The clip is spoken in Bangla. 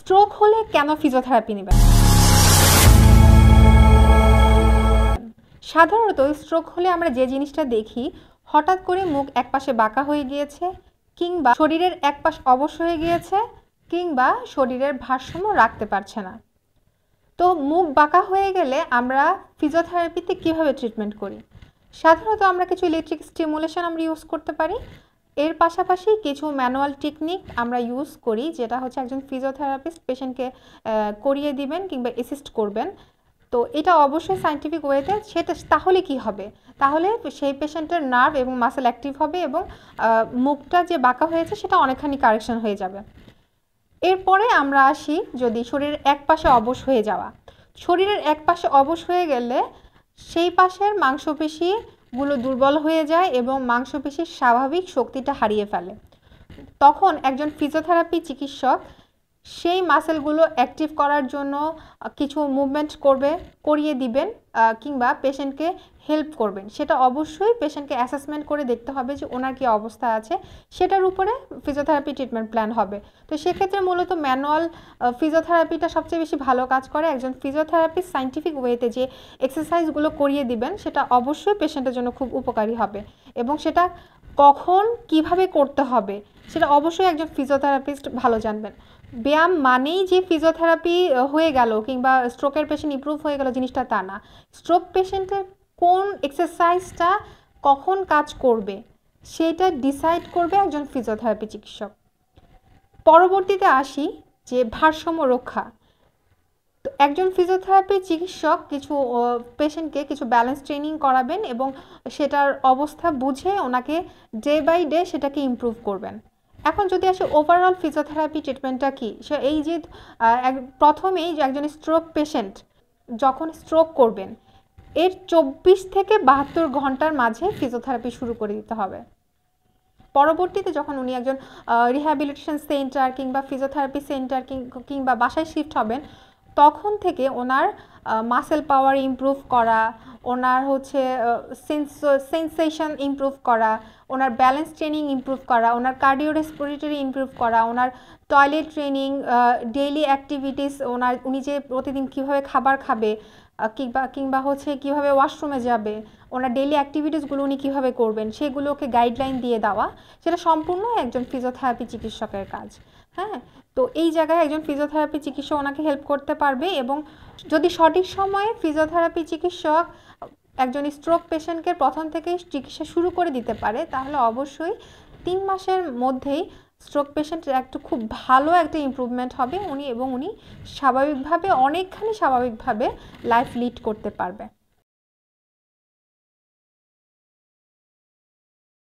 স্ট্রোক হলে কেন ফিজিওথেরাপি নেবেন? সাধারণত স্ট্রোক হলে আমরা যে জিনিসটা দেখি, হঠাৎ করে মুখ একপাশে বাঁকা হয়ে গিয়েছে, কিংবা শরীরের এক পাশ অবশ হয়ে গিয়েছে, কিংবা শরীরের ভারসাম্য রাখতে পারছে না। তো মুখ বাঁকা হয়ে গেলে আমরা ফিজিওথেরাপিতে কিভাবে ট্রিটমেন্ট করি? সাধারণত আমরা কিছু ইলেকট্রিক স্টিমুলেশন আমরা ইউজ করতে পারি। এর পাশাপাশি কিছু ম্যানুয়াল টেকনিক আমরা ইউজ করি, যেটা হচ্ছে একজন ফিজিওথেরাপিস্ট পেশেন্টকে করিয়ে দিবেন কিংবা অ্যাসিস্ট করবেন। তো এটা অবশ্যই সায়েন্টিফিক ওয়েতে, সেটা তাহলে কি হবে? তাহলে সেই পেশেন্টের নার্ভ এবং মাসেল অ্যাক্টিভ হবে এবং মুখটা যে বাঁকা হয়েছে সেটা অনেকখানি কারেকশন হয়ে যাবে। এরপরে আমরা আসি যদি শরীরের এক পাশে অবশ হয়ে যাওয়া। শরীরের এক পাশে অবশ হয়ে গেলে সেই পাশের মাংসপেশিগুলো দুর্বল হয়ে যায় এবং মাংসপেশির স্বাভাবিক শক্তিটা হারিয়ে ফেলে। তখন একজন ফিজিওথেরাপি চিকিৎসক সেই মাসেলগুলো অ্যাক্টিভ করার জন্য কিছু মুভমেন্ট করিয়ে দিবেন, কিংবা পেশেন্টকে হেল্প করবেন। সেটা অবশ্যই পেশেন্টকে অ্যাসেসমেন্ট করে দেখতে হবে যে ওনার কী অবস্থা আছে, সেটার উপরে ফিজিওথেরাপি ট্রিটমেন্ট প্ল্যান হবে। তো সেক্ষেত্রে মূলত ম্যানুয়াল ফিজিওথেরাপিটা সবচেয়ে বেশি ভালো কাজ করে। একজন ফিজিওথেরাপিস্ট সায়েন্টিফিক ওয়েতে যে এক্সারসাইজগুলো করিয়ে দিবেন সেটা অবশ্যই পেশেন্টের জন্য খুব উপকারী হবে, এবং সেটা কখন কিভাবে করতে হবে সেটা অবশ্যই একজন ফিজিওথেরাপিস্ট ভালো জানবেন। ব্যায়াম মানেই যে ফিজিওথেরাপি হয়ে গেল কিংবা স্ট্রোকের পেশেন্ট ইমপ্রুভ হয়ে গেল জিনিসটা তা না। স্ট্রোক পেশেন্টের কোন এক্সারসাইজটা কখন কাজ করবে সেটা ডিসাইড করবে একজন ফিজিওথেরাপি চিকিৎসক। পরবর্তীতে আসি যে ভারসাম্য রক্ষা। তো একজন ফিজিওথেরাপি চিকিৎসক কিছু পেশেন্টকে কিছু ব্যালেন্স ট্রেনিং করাবেন এবং সেটার অবস্থা বুঝে ওনাকে ডে বাই ডে সেটাকে ইমপ্রুভ করবেন। এখন যদি আসে ওভারঅল ফিজিওথেরাপি ট্রিটমেন্টটা কী, সে এই যে প্রথমেই যে একজন স্ট্রোক পেশেন্ট যখন স্ট্রোক করবেন এর 24 থেকে 72 ঘন্টার মাঝে ফিজিওথেরাপি শুরু করে দিতে হবে। পরবর্তীতে যখন উনি একজন রিহ্যাবিলিটেশন সেন্টার কিংবা ফিজিওথেরাপি সেন্টার কিংবা বাসায় শিফট হবেন, তখন থেকে ওনার মাসেল পাওয়ার ইমপ্রুভ করা, ওনার হচ্ছে সেন্সেশন ইমপ্রুভ করা, ওনার ব্যালেন্স ট্রেনিং ইমপ্রুভ করা, ওনার কার্ডিওরেসপিরেটরি ইমপ্রুভ করা, ওনার টয়লেট ট্রেনিং, ডেইলি অ্যাক্টিভিটিস, উনি যে প্রতিদিন কীভাবে খাবার খাবে কিংবা হচ্ছে কীভাবে ওয়াশরুমে যাবে, ওনার ডেইলি অ্যাক্টিভিটিসগুলো উনি কীভাবে করবেন সেগুলোকে গাইডলাইন দিয়ে দেওয়া, সেটা সম্পূর্ণ একজন ফিজিওথেরাপি চিকিৎসকের কাজ। হ্যাঁ, তো এই জায়গায় একজন ফিজিওথেরাপি চিকিৎসক ওনাকে হেল্প করতে পারবে, এবং যদি সঠিক সময়ে ফিজিওথেরাপি চিকিৎসক একজন স্ট্রোক পেশেন্টকে প্রথম থেকেই চিকিৎসা শুরু করে দিতে পারে, তাহলে অবশ্যই 3 মাসের মধ্যেই স্ট্রোক পেশেন্টের খুব ভালো একটা ইমপ্রুভমেন্ট হবে উনি স্বাভাবিকভাবে অনেকখানি স্বাভাবিকভাবে লাইফ লিড করতে পারবে।